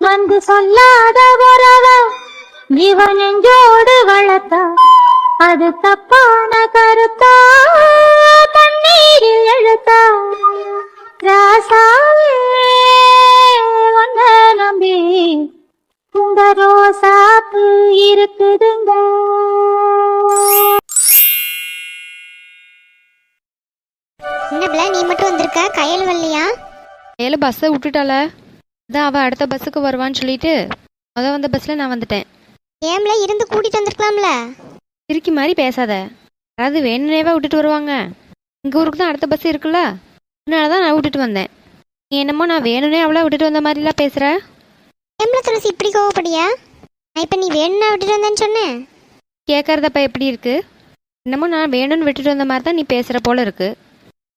வந்து சொல்லாத உறவ இவன் நெஞ்சோடு வளர்த்தா அது தப்பான கருத்தா தண்ணீரில் எழுத்தா ராசாவே ஒன்ன நம்பி இந்த ரோசாப்பு இருக்குதுங்க. என்னப்ல நீ மட்டும் வந்திருக்க, கையல் வரலையா? கையில் பஸ்ஸை விட்டுட்டால, அதான் அவள் அடுத்த பஸ்ஸுக்கு வருவான்னு சொல்லிட்டு வந்த பஸ்ஸில் நான் வந்துட்டேன். ஏம்ல இருந்து கூட்டிட்டு வந்திருக்கலாம்ல. திருக்கி மாதிரி பேசாத, யாராவது வேணுனேவா விட்டுட்டு வருவாங்க? எங்கள் ஊருக்கு தான் அடுத்த பஸ் இருக்குல்ல, அதனால தான் நான் விட்டுட்டு வந்தேன். நீ என்னமோ நான் வேணுனே அவளை விட்டுட்டு வந்த மாதிரிலாம் பேசுகிற. ஏம்ல துளசி இப்படி கோவப்படியா? நான் இப்போ நீ வேணும்னா விட்டுட்டு வந்தேன்னு சொன்னேன். கேட்குறதப்ப எப்படி இருக்கு? என்னமோ நான் வேணும்னு விட்டுட்டு வந்த மாதிரி தான் நீ பேசுகிற போல இருக்கு.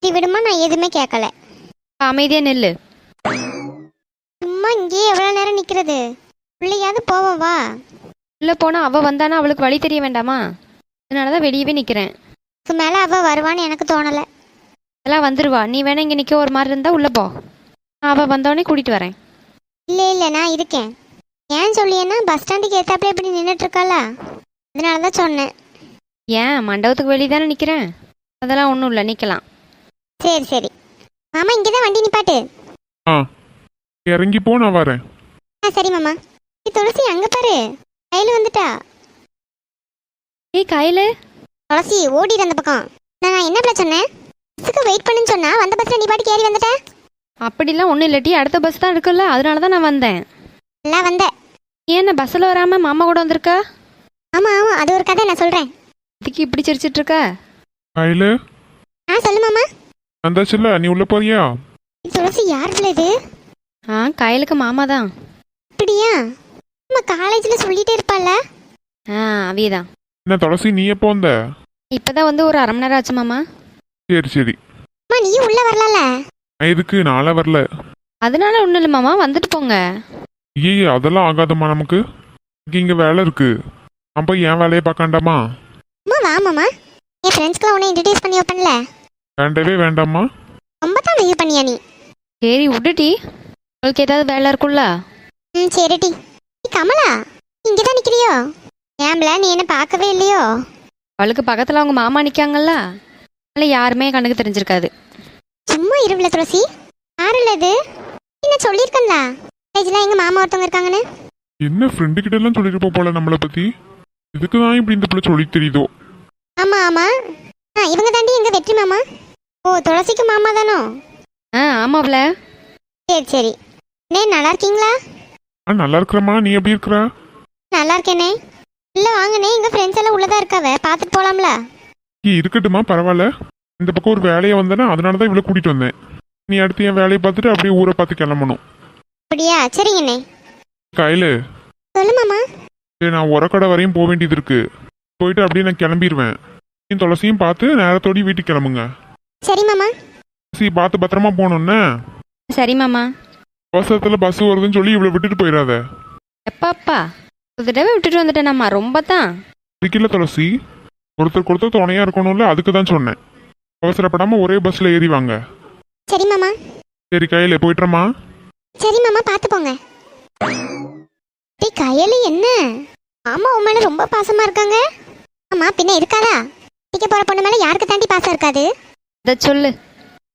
நீ விடுமா, நான் எதுவுமே கேட்கல. அமைதியாக நெல்லு. சும்மா இங்கேயே எவ்வளோ நேரம் நிற்கிறது? பிள்ளையாவது போவோம் வா. உள்ளே போனால் அவள் வந்தானா அவளுக்கு வழி தெரிய வேண்டாமா? அதனால தான் வெளியவே நிற்கிறேன். இதுக்கு மேலே அவள் வருவான்னு எனக்கு தோணலை. அதெல்லாம் வந்துடுவா. நீ வேணா இங்கே நிற்க ஒரு மாதிரி இருந்தால் உள்ளே போ, நான் அவள் வந்தோடனே கூட்டிகிட்டு வரேன். இல்லை இல்லை நான் இருக்கேன். ஏன் சொல்லியேன்னா பஸ் ஸ்டாண்டுக்கு ஏற்றாப்புல இப்படி நின்றுட்டு இருக்காளா, அதனால தான் சொன்னேன். ஏன் மண்டபத்துக்கு வெளியே தானே நிற்கிறேன், அதெல்லாம் ஒன்றும் இல்லை, நிற்கலாம். சரி சரி மாமா, இங்கே தான் வண்டி நிப்பாட்டு. இறங்கி போ, நான் வரேன். சரி மாமா. துளசி அங்கே பாரு, கையில் வந்துட்டா. ஏய் கையில், துளசி ஓடிடு அந்த பக்கம். நான் என்ன சொன்னேன், பஸ்ஸுக்கு வெயிட் பண்ணுன்னு சொன்னா வந்த பஸ்ஸில் நீ பாட்டுக்கு ஏறி வந்துட்டேன். அப்படிலாம் ஒன்றும் இல்லாட்டி அடுத்த பஸ் தான் இருக்குல்ல, அதனால தான் நான் வந்தேன். நல்லா வந்த. ஏன் நான் பஸ்ஸில் வராமல் மாமா கூட வந்திருக்கா? ஆமாம் ஆமாம், அது ஒரு கதை, நான் சொல்கிறேன். இதுக்கு இப்படி சிரிச்சிட்டு இருக்க? கையில சொல்லு மாமா. வந்தாச்சுல்ல, நீ உள்ள போறியா? துளசி யாருல இது? கையிலுக்கு மாமா தான். அப்படியா? நம்ம காலேஜில் சொல்லிட்டே இருப்பாள்ல. அவியதான். என்ன துளசி, நீ எப்போ வந்த? இப்போதான் வந்து ஒரு அரை மணி நேரம் ஆச்சு மாமா. சரி சரி. அம்மா நீ உள்ள வரலாம்ல. இதுக்கு நாளை வரல. அதனால ஒன்றும் இல்லை மாமா, வந்துட்டு போங்க. ஐயே அதெல்லாம் ஆகாதம்மா, நமக்கு இங்கே வேலை இருக்கு. அப்போ என் வேலையை பார்க்காண்டாமா? அம்மா வா மாமா, என் ஃப்ரெண்ட்ஸ்க்குலாம் உன்னை இன்ட்ரடியூஸ் பண்ணி வைப்பேன்ல. வேண்டவே வேண்டாமா? ரொம்ப தான் பிஹேவ் பண்ணியா நீ. சரி விட்டுட்டி, உங்களுக்கு ஏதாவது வேலை இருக்குல்ல. சரிடி. நீ கமலா இங்கே தான் நிற்கிறியோ? ஏம்ல நீ என்ன பார்க்கவே இல்லையோ? அவளுக்கு பக்கத்தில் அவங்க மாமா நிற்காங்கல்ல, அதனால் யாருமே கண்ணுக்கு தெரிஞ்சிருக்காது. சும்மா இருவில துளசி. யாருல்ல இது? என்ன சொல்லியிருக்கேன்ல காலேஜில் எங்கள் மாமா ஒருத்தவங்க இருக்காங்கன்னு. என்ன ஃப்ரெண்டு கிட்ட எல்லாம் சொல்லிருப்ப போல நம்மளை பத்தி. இதுக்கு தான் இப்படி இந்த பிள்ளை சொல்லி தெரியுதோ. ஆமாம் ஆமாம். இவங்க தாண்டி எங்கள் வெற்றி மாமா. ஓ துளசிக்கு மாமா தானோ? ஆமாம்ல. சரி சரி. நல்லா இருக்கீங்களா? நல்லா இருக்கிறம்மா, நீ எப்படி இருக்கிற? நல்லா இருக்கேனே. இல்லை வாங்கண்ணே, எங்கள் ஃப்ரெண்ட்ஸ் எல்லாம் உள்ளதா இருக்காவ, பார்த்துட்டு போகலாம்ல. இருக்கட்டுமா, பரவாயில்ல. இந்த பக்கம் ஒரு வேலையை வந்தேன்னா அதனால தான் இவ்வளோ கூட்டிட்டு வந்தேன். நீ அடுத்து என் வேலையை பார்த்துட்டு அப்படியே ஊரை பார்த்து கிளம்பணும். அப்படியா? சரிங்கண்ணே. கையில சொல்லு மாமா. நான் உரக்கடை வரையும் போக வேண்டியது இருக்கு. போயிட்டு அப்படியே நான் கிளம்பிடுவேன். நீ துளசியும் பார்த்து நேரத்தோடி வீட்டுக்கு கிளம்புங்க. சரி மாமா. பார்த்து பத்திரமா போகணும்னு. சரி மாமா. அவசரத்தில் பஸ் வருதுன்னு சொல்லி இவ்வளோ விட்டுட்டு போயிடாத. எப்பாப்பா ஒரு தடவை விட்டுட்டு வந்துட்டேனாம்மா, ரொம்ப தான். அதுக்கில்ல துளசி, ஒருத்தருக்கு துணையா இருக்கணும்ல, அதுக்கு தான் சொன்னேன். அவசரப்படாம ஒரே பஸ்ல ஏறி வாங்க. சரி மாமா. சரி கையில போயிட்டுறமா. சரி மாமா, பார்த்து போங்க. கையில என்ன மாமா உன் மேல ரொம்ப பாசமா இருக்காங்க. ஆமா பின்ன இருக்காதா? டிக்க போற பொண்ணு மேல யாருக்கு தாண்டி பாசம் இருக்காது? அதை சொல்லு.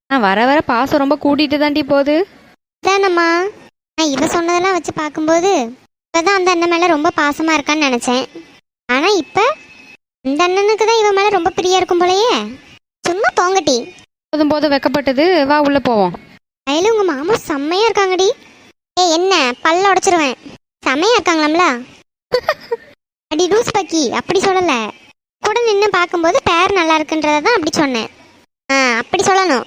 நான் வர வர பாசம் ரொம்ப கூட்டிட்டு தாண்டி போகுது. தானம்மா, நான் இவ சொன்னதெல்லாம் வச்சு பார்க்கும்போது இப்பதான் அந்த அண்ணன் மேல ரொம்ப பாசமா இருக்கான்னு நினைச்சேன். ஆனா இப்ப இந்த அண்ணனுக்கு தான் இவ மேல ரொம்ப பிரியா இருக்கும் போலயே. சும்மா போங்கட்டி. போதும் போதும் வெக்கப்பட்டது, வா உள்ள போவோம். கையில உங்க மாமா செம்மையா இருக்காங்கடி. என்ன பல்ல உடைச்சிருவேன். செம்மையா இருக்காங்களாம்ல. அடி லூஸ் பக்கி, அப்படி சொல்லல. கூட நின்று பார்க்கும்போது பேர் நல்லா இருக்குன்றத தான் அப்படி சொன்னேன். அப்படி சொல்லணும்.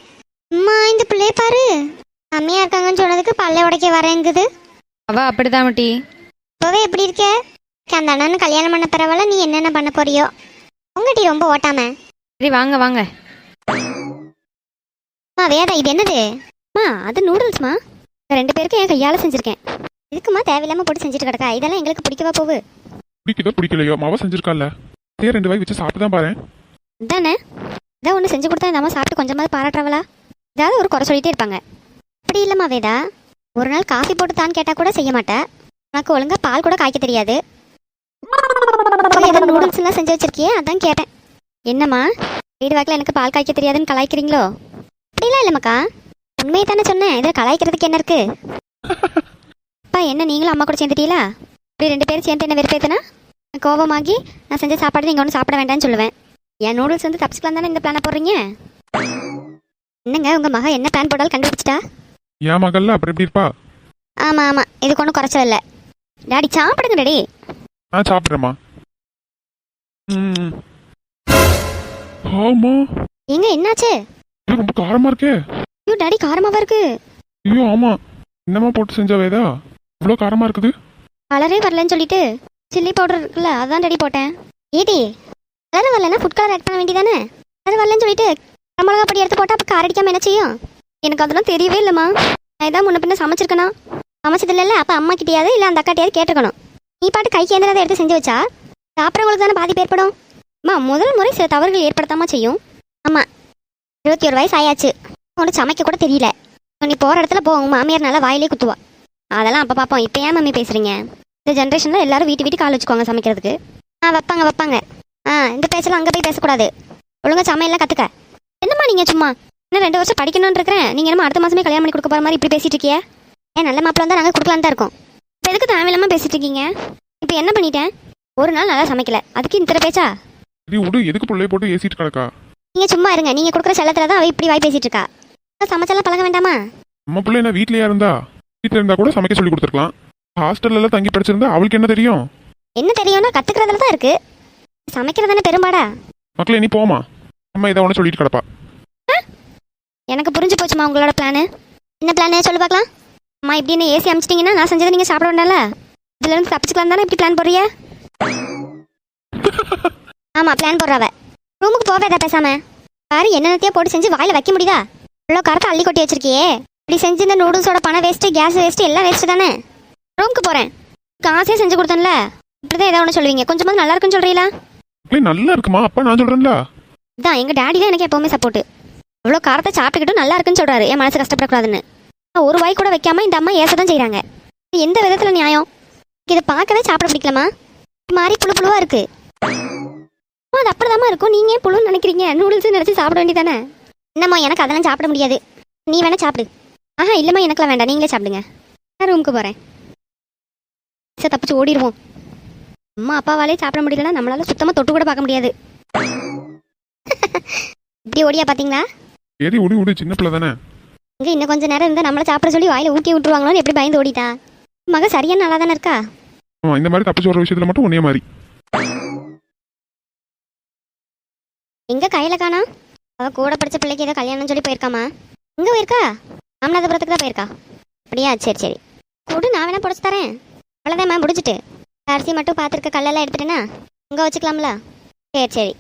அம்மா இந்த பிள்ளைய பாரு, செம்மையா இருக்காங்கன்னு சொன்னதுக்கு பல்ல உடைக்க வரேங்குது. அவ அப்படிதான் மட்டி. இப்போவே எப்படி இருக்க? அந்த அண்ணன் கல்யாணம் பண்ண பரவாயில்ல, நீ என்னென்ன பண்ண போறியோ. உங்கட்டி ரொம்ப ஓட்டாம. சரி வாங்க வாங்க. வேதா இது என்னது? அது நூடுல்ஸ்மா. 2 பேருக்கு என் கையால் செஞ்சுருக்கேன். இதுக்குமா தேவையில்லாமல் போட்டு செஞ்சுட்டு கிடக்கா? இதெல்லாம் எங்களுக்கு பிடிக்கவா போகு? பிடிக்குதோ பிடிக்கலையோ, மாவா செஞ்சிருக்கால. 2 வாய் வச்சு சாப்பிட்டு தான் பாரு. தானே இதான் ஒன்று செஞ்சு கொடுத்தா இந்த அம்மா சாப்பிட்டு கொஞ்சமாவது பாராட்டுறவளா? ஏதாவது ஒரு குறை சொல்லிட்டே இருப்பாங்க. அப்படி இல்லைம்மா வேதா, ஒரு நாள் காஃபி போட்டு தான் கேட்டால் கூட செய்ய மாட்டேன். உனக்கு ஒழுங்கா பால் கூட காய்க்க தெரியாது. ஏதோ நூடுல்ஸ் எல்லாம் செஞ்சு வச்சிருக்கியே, அதான் கேட்டேன். என்னம்மா வீடு வாக்கில் எனக்கு பால் காய்க்க தெரியாதுன்னு கலாய்க்கிறீங்களோ? அப்படிலாம் இல்லைம்மாக்கா, உண்மையை தானே சொன்னேன். இதில் கலாய்க்கிறதுக்கு என்ன இருக்கு? அப்பா என்ன நீங்களும் அம்மா கூட சேர்ந்துட்டீங்களா? இப்படி 2 பேரும் சேர்ந்து என்ன வெறுப்பேத்துனா கோபமாகி நான் செஞ்ச சாப்பாடு நீங்கள் ஒன்றும் சாப்பிட வேண்டாம்னு சொல்லுவேன். என் நூடுல்ஸ் வந்து தப்பிச்சுக்கலாம் தானே இந்த பிளானை போடுறீங்க? என்னங்க உங்கள் மகன் என்ன பிளான் போட்டாலும் கண்டுபிடிச்சிட்டா? என் மகள்ல அப்புறம் எப்படி இருப்பா? ஆமாம் ஆமாம், இதுக்கு ஒன்றும் குறைச்சல் இல்லை. டாடி சாப்பிடுங்க டாடி. நான் சாப்பிட்றேம்மா. ஆமா, எங்க என்னாச்சு? இது ரொம்ப காரமா இருக்கே. ஐயோ டாடி காரமாவா இருக்கு? ஐயோ ஆமா, என்னம்மா போட்டு செஞ்சாவேதா இவ்வளோ காரமா இருக்குது? கலரே வரலன்னு சொல்லிட்டு சில்லி பவுடர் இருக்குல்ல அதான் டாடி போட்டேன். ஏடி கலர் வரலன்னா ஃபுட் கலர் ஆட் பண்ண வேண்டியதானே? கலர் வரலன்னு சொல்லிட்டு மிளகா பொடி எடுத்து போட்டால் அப்போ காரடிக்காம என்ன செய்யும்? எனக்கு அதெல்லாம் தெரியவே இல்லைம்மா. நான் இதான் முன்ன பின்ன சமைச்சிருக்கேனா? சமைச்சது இல்லைல்ல, அப்போ அம்மா கிட்டையாவது இல்லை அந்த அக்காட்டையாவது கேட்டுக்கணும். நீ பாட்டு கைக்கு எந்திரதை எடுத்து செஞ்சு வச்சா சாப்பிட்றவங்களுக்கு தானே பாதிப்பு ஏற்படும். அம்மா முதல் முறை சில தவறுகள் ஏற்படுத்தாம செய்யும். ஆமாம் 21 வயசு ஆயாச்சு, ஒன்று சமைக்க கூட தெரியல. நீ போகிற இடத்துல போ, உங்கள் மாமியார் நல்லா வாயிலே குத்துவா. அதெல்லாம் அப்போ பார்ப்போம். இப்போ ஏன் மம்மி பேசுகிறீங்க? இந்த ஜென்ரேஷனில் எல்லாரும் வீட்டு கால் வச்சுக்கோங்க சமைக்கிறதுக்கு. வைப்பாங்க. இந்த பேச்செல்லாம் அங்கே போய் பேசக்கூடாது. ஒழுங்கா சமையல்லாம் கற்றுக்க. என்னம்மா நீங்கள் சும்மா இன்னும் 2 வருஷம் படிக்கணும்னு இருக்கிறேன். நீங்கள் என்னம்மா அடுத்த மாதமே கல்யாணம் பண்ணி கொடுக்க போகிற மாதிரி இப்படி பேசிட்டு இருக்கியே? ஏன் நல்ல மாப்பிள்ள வந்தால் நாங்கள் கொடுக்கலான்னு தான் இருக்கோம். இப்போ எதுக்கு தேவையில்லாமல் பேசிட்டு இருக்கீங்க? இப்போ என்ன பண்ணிட்டேன்? ஒரு நாள் நல்லா சமைக்கல, அதுக்கு இந்த பேச்சா? எதுக்கு பிள்ளைய போட்டு ஏசிட்டு கிடக்கா? நீங்கள் சும்மா இருங்க. நீங்கள் கொடுக்குற செல்லத்தில் தான் அவள் இப்படி வாய் பேசிட்டு இருக்கா. சமைச்செல்லாம் பழக வேண்டாமா? நம்ம பிள்ளை என்ன வீட்லயா இருந்தா? வீட்டில் இருந்தா கூட சமைக்க சொல்லி கொடுத்துருக்கலாம். ஹாஸ்டல்ல எல்லாம் தங்கி படிச்சிருந்தா அவளுக்கு என்ன தெரியும்? என்ன தெரியும்னா கற்றுக்கிறதுல தான் இருக்கு. சமைக்கிறதானே பெரும்பாடா? மக்களே நீ போமா, அம்மா இதை ஒன்று சொல்லிட்டு கிடப்பா. எனக்கு புரிஞ்சு போச்சுமா உங்களோட பிளானு. என்ன பிளானு சொல்லு பார்க்கலாம். அம்மா இப்படின்னு ஏசி அமிச்சிட்டிங்கன்னா நான் செஞ்சதை நீங்கள் சாப்பிட வேண்டாம்ல? இதுல இருந்து தப்பிச்சுக்கலாம் தானே இப்படி பிளான் போடுறிய? ஆமாம் பிளான் போடுறாவ. ரூமுக்கு போவேதா பேசாம? பாரு என்னென்னத்தையோ போட்டு செஞ்சு வாயில் வைக்க முடியுதா? இவ்வளோ கரத்தை அள்ளி கொட்டி வச்சிருக்கியே. இப்படி செஞ்சு இந்த நூடுல்ஸோட பணம் வேஸ்ட்டு, கேஸ் வேஸ்ட்டு, எல்லாம் வேஸ்ட்டு தானே. ரூமுக்கு போகிறேன். காசே செஞ்சு கொடுத்தேன்ல, இப்படிதான் ஏதாவது ஒன்று சொல்லுவீங்க. கொஞ்சமாவது நல்லா இருக்குன்னு சொல்கிறீங்களா? நல்லா இருக்குமா? அப்பா நான் சொல்றேன்ல. இதான் எங்கள் டாடி தான் எனக்கு எப்போவுமே சப்போர்ட்டு. இவ்வளோ காரத்தை சாப்பிட்டுக்கிட்டும் நல்லா இருக்குன்னு சொல்கிறாரு, என் மனசு கஷ்டப்படக்கூடாதுன்னு. ஒரு வாய் கூட வைக்காம இந்த அம்மா ஏச தான் செய்கிறாங்க. எந்த விதத்தில் நியாயம்? இதை பார்க்கவே சாப்பிட பிடிக்கலாமா? மாதிரி புழுவாக இருக்குது. அது அப்படிதாம்மா இருக்கும். நீங்கள் ஏன் புழுன்னு நினைக்கிறீங்க? நூடுல்ஸ் நினச்சி சாப்பிட வேண்டியதானே? என்னம்மா எனக்கு அதெல்லாம் சாப்பிட முடியாது. நீ வேணா சாப்பிடு. இல்லைம்மா எனக்குலாம் வேண்டாம், நீங்களே சாப்பிடுங்க. நான் ரூமுக்கு போகிறேன். சார் தப்பிச்சு ஓடிடுவோம். அம்மா அப்பாவாலே சாப்பிட முடியலன்னா நம்மளால சுத்தமாக தொட்டு கூட பார்க்க முடியாது. இப்படி ஓடியா பார்த்தீங்களா? சரி விடு, சின்ன பிள்ளை தானே. இங்கே இன்னும் கொஞ்சம் நேரம் இருந்தால் நம்மளை சாப்பிட சொல்லி வாயில் ஊட்டி விட்டுருவாங்களோன்னு எப்படி பயந்து ஓடிட்டா? மக சரியான நல்லா தானே இருக்கா? இந்த மாதிரி தப்பிச்சு வர விஷயத்துல மட்டும் ஒன்னே மாதிரி. எங்க கையில காணா? அவள் கூட படித்த பிள்ளைக்கு ஏதோ கல்யாணம் சொல்லி போயிருக்காமா? எங்கே போயிருக்கா? ராமநாதபுரத்துக்கு தான் போயிருக்கா. அப்படியா? சரி கூட நான் வேணா புடச்சு தரேன். அவ்வளோதான் மேம் முடிச்சுட்டு அரிசி மட்டும் பார்த்துருக்க கல்லெல்லாம் எடுத்துட்டேன்னா இங்கே வச்சுக்கலாம்ல? சரி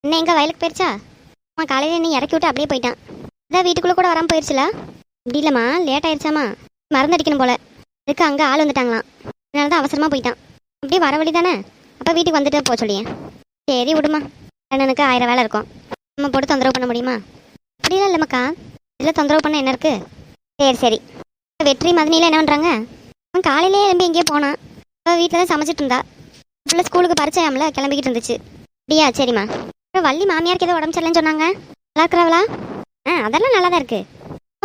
இன்னும் எங்கே வயலுக்கு போயிருச்சா? காலையில் நீ இறக்கி விட்டு அப்படியே போயிட்டான். அதான் வீட்டுக்குள்ளே கூட வராமல் போயிடுச்சுல? இப்படி இல்லைம்மா, லேட் ஆயிடுச்சாமா, மறந்தடிக்கணும் போல. அதுக்கு அங்கே ஆள் வந்துட்டாங்களாம், அதனால தான் அவசரமாக போயிட்டான். அப்படியே வர வழி தானே, அப்போ வீட்டுக்கு வந்துட்டு போக சொல்லியேன். சரி விடுமா, அண்ணனுக்கு 1000 வேலை இருக்கும், நம்ம போட்டு தொந்தரவு பண்ண முடியுமா? அப்படிலாம் இல்லைம்மாக்கா, இதில் தொந்தரவு பண்ண என்ன இருக்குது? சரி வெற்றி மதனியில் என்ன பண்ணுறாங்க? அவன் காலையிலே எழும்பி எங்கேயே போனான். அவள் வீட்டில் தான் சமைச்சிட்டு இருந்தா. பிள்ளை ஸ்கூலுக்கு பரிச்சையாமல கிளம்பிக்கிட்டு இருந்துச்சு. அப்படியா? சரிம்மா. அப்புறம் வள்ளி மாமியாருக்கு ஏதோ உடம்பு சரியில்லைன்னு சொன்னாங்க, நல்லா இருக்கிறவளா? அதெல்லாம் நல்லா தான் இருக்குது.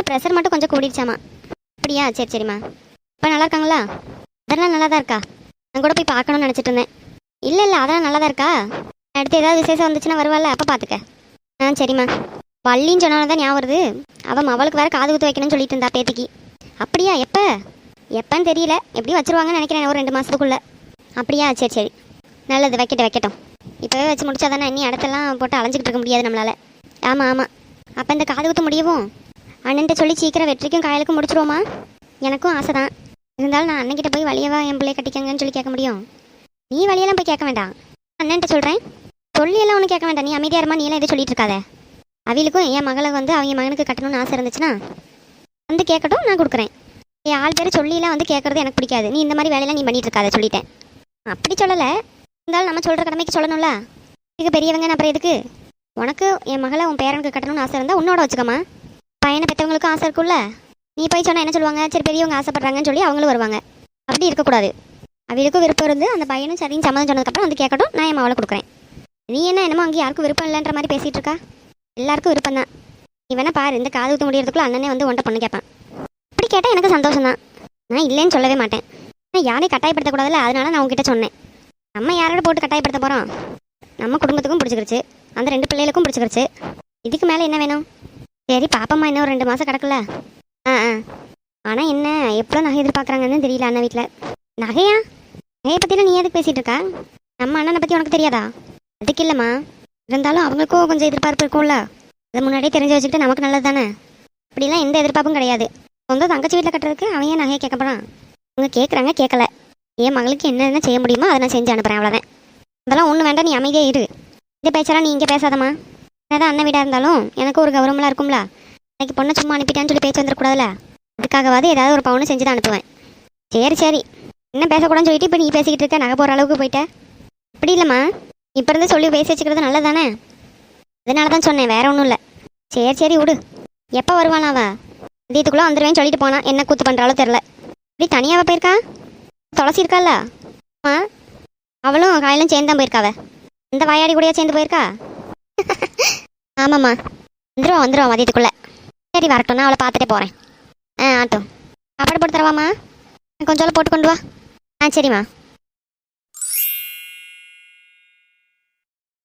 ப்ரெஷர் மட்டும் கொஞ்சம் கூடிடுச்சாமா. அப்படியா? சரிம்மா. இப்போ நல்லா இருக்காங்களா? அதெல்லாம் நல்லா தான் இருக்கா. நான் கூட போய் பார்க்கணும்னு நினச்சிட்டு இருந்தேன். இல்லை அதெல்லாம் நல்லா தான் இருக்கா. அடுத்து ஏதாவது விசேஷம் வந்துச்சுன்னா வருவாள், அப்போ பார்த்துக்க. சரிம்மா. வள்ளின்னு சொன்னாலும் தான் ஞாபகம் வருது, அவன் அவளுக்கு வேறு காது குத்து வைக்கணும்னு சொல்லிட்டு இருந்தா பேத்திக்கு. அப்படியா? எப்போன்னு தெரியல, எப்படியும் வச்சுருவாங்கன்னு நினைக்கிறேன், ஒரு 2 மாதத்துக்குள்ளே. அப்படியா? சரி நல்லது, வைக்கட்டும். இப்போவே வச்சு முடிச்சா தானே, இனி அடுத்தெல்லாம் போட்டு அலைஞ்சிக்கிட்டு இருக்க முடியாது நம்மளால். ஆமாம். அப்போ இந்த காது குத்து முடியவும் அண்ணன்ட்ட சொல்லி சீக்கிரம் வெற்றிக்கும் காயலுக்கும் முடிச்சிருவோமா? எனக்கும் ஆசை தான். இருந்தாலும் நான் அண்ணன்கிட்ட போய் வழியவா என் பிள்ளைய கட்டிக்கங்கன்னு சொல்லி கேட்க முடியும்? நீ வழியெல்லாம் போய் கேட்க வேண்டாம், அண்ணன்ட்ட சொல்கிறேன். சொல்லியெல்லாம் ஒன்றும் கேட்க வேண்டாம், நீ அமைதியாக இருமா, நீ எல்லாம் எதுவும் சொல்லிட்டு இருக்காத. அவளுக்கும் என் மகளை வந்து அவங்க மகனுக்கு கட்டணும்னு ஆசை இருந்துச்சுன்னா வந்து கேட்கட்டும், நான் கொடுக்குறேன். என் ஆள் பேர் சொல்லியெல்லாம் வந்து கேட்குறது எனக்கு பிடிக்காது. நீ இந்த மாதிரி வேலையெல்லாம் நீ பண்ணிட்டு இருக்காத, சொல்லிட்டேன். அப்படி சொல்லலை, இருந்தாலும் நம்ம சொல்கிற கடமைக்கு சொல்லணும்ல. இதுக்கு பெரியவங்க அப்புறம் எதுக்கு? உனக்கு என் மகளை உன் பேரனுக்கு கட்டணும்னு ஆசை இருந்தால் உன்னோட வச்சுக்கம்மா. பையனை பெற்றவங்களுக்கும் ஆசை இருக்குல்ல. நீ போய் சொன்னால் என்ன சொல்லுவாங்க? சரி பெரியவங்க ஆசைப்படுறாங்கன்னு சொல்லி அவங்களும் வருவாங்க. அப்படி இருக்கக்கூடாது. அவளுக்கும் விருப்பம் இருந்து அந்த பையனும் சரின்னு சம்மதம் சொன்னதுக்கப்புறம் வந்து கேட்கட்டும், நான் என் அவளை கொடுக்குறேன். நீ என்னமோ அங்கே யாருக்கும் விருப்பம் இல்லைன்ற மாதிரி பேசிகிட்டு இருக்கா? எல்லாருக்கும் விருப்பம் தான். நீ வேணா பாரு, இந்த காது ஊற்ற முடியறதுக்குள்ள அண்ணனே வந்து உன்ட்ட பொண்ணு கேட்பான். அப்படி கேட்டால் எனக்கு சந்தோஷம் தான். நான் இல்லைன்னு சொல்லவே மாட்டேன். ஆனால் யாரையும் கட்டாயப்படுத்தக்கூடாதுல்ல, அதனால நான் உங்ககிட்ட சொன்னேன். நம்ம யாரோட போட்டு கட்டாயப்படுத்த போகிறோம்? நம்ம குடும்பத்துக்கும் பிடிச்சிக்கிருச்சு, அந்த 2 பிள்ளைகளுக்கும் பிடிச்சிக்கிருச்சு. இதுக்கு மேலே என்ன வேணும்? சரி பாப்பம்மா, இன்னும் 2 மாதம் கிடக்குல. ஆனால் என்ன எப்போ நகை எதிர்பார்க்குறாங்கன்னு தெரியல அண்ணன் வீட்டில். நகையா? நகையை பற்றிலாம் நீ எதுக்கு பேசிகிட்டு இருக்கா? நம்ம அண்ணனை பற்றி உனக்கு தெரியாதா? அதுக்கு இல்லைம்மா, இருந்தாலும் அவங்களுக்கும் கொஞ்சம் எதிர்பார்ப்பு இருக்கும்ல. அதை முன்னாடியே தெரிஞ்சு வச்சுக்கிட்டு நமக்கு நல்லது தானே. அப்படிலாம் எந்த எதிர்பார்ப்பும் கிடையாது. சொந்த தங்கச்சி வீட்டில் கட்டுறதுக்கு அவன் ஏன் நகையை கேட்க போகிறான்? அவங்க கேட்குறாங்க, கேட்கல. என் மகளுக்கு என்னென்ன செய்ய முடியுமோ அதை நான் செஞ்சு அனுப்புகிறேன், அவ்வளோதான். அதெல்லாம் ஒன்றும் வேண்டாம், நீ அமைதியாக இரு. இந்த பேச்செல்லாம் நீ இங்கே பேசாதம்மா. என்னதான் அண்ணன் வீடாக இருந்தாலும் எனக்கு ஒரு கௌரவம்லாம் இருக்கும்ல. இன்னைக்கு பொண்ணை சும்மா அனுப்பிட்டான்னு சொல்லி பேச்சு வந்துடக்கூடாதுல்ல. அதுக்காகவாது ஏதாவது ஒரு பவுன் செஞ்சு தான் அனுப்புவேன். சரி என்ன பேசக்கூடாதுன்னு சொல்லிட்டு இப்போ நீ பேசிக்கிட்டு இருக்க, நகை போகிற அளவுக்கு போயிட்ட. அப்படி இல்லைம்மா, இப்போ இருந்து சொல்லி பேசி வச்சுக்கிறது நல்லது தானே. அதனால தான் சொன்னேன், வேற ஒன்றும் இல்லை. சரி விடு. எப்போ வருவானா அவ? மதியத்துக்குள்ளே வந்துடுவேன்னு சொல்லிட்டு போனா, என்ன கூத்து பண்ணுறாலும் தெரில. இப்படி தனியாக போயிருக்கா? துளசி இருக்கால, அவளும் காலையிலும் சேர்ந்து தான் போயிருக்காவ. இந்த வாயாடி கூடயா சேர்ந்து போயிருக்கா? ஆமாம்மா, வந்துடுவோம் மதியத்துக்குள்ளே. சரி வரட்டும், நான் அவளை பார்த்துட்டே போகிறேன். ஆட்டும். சாப்பாடு போட்டு தரவாம்மா? கொஞ்சம் போட்டு கொண்டு வா. சரிம்மா.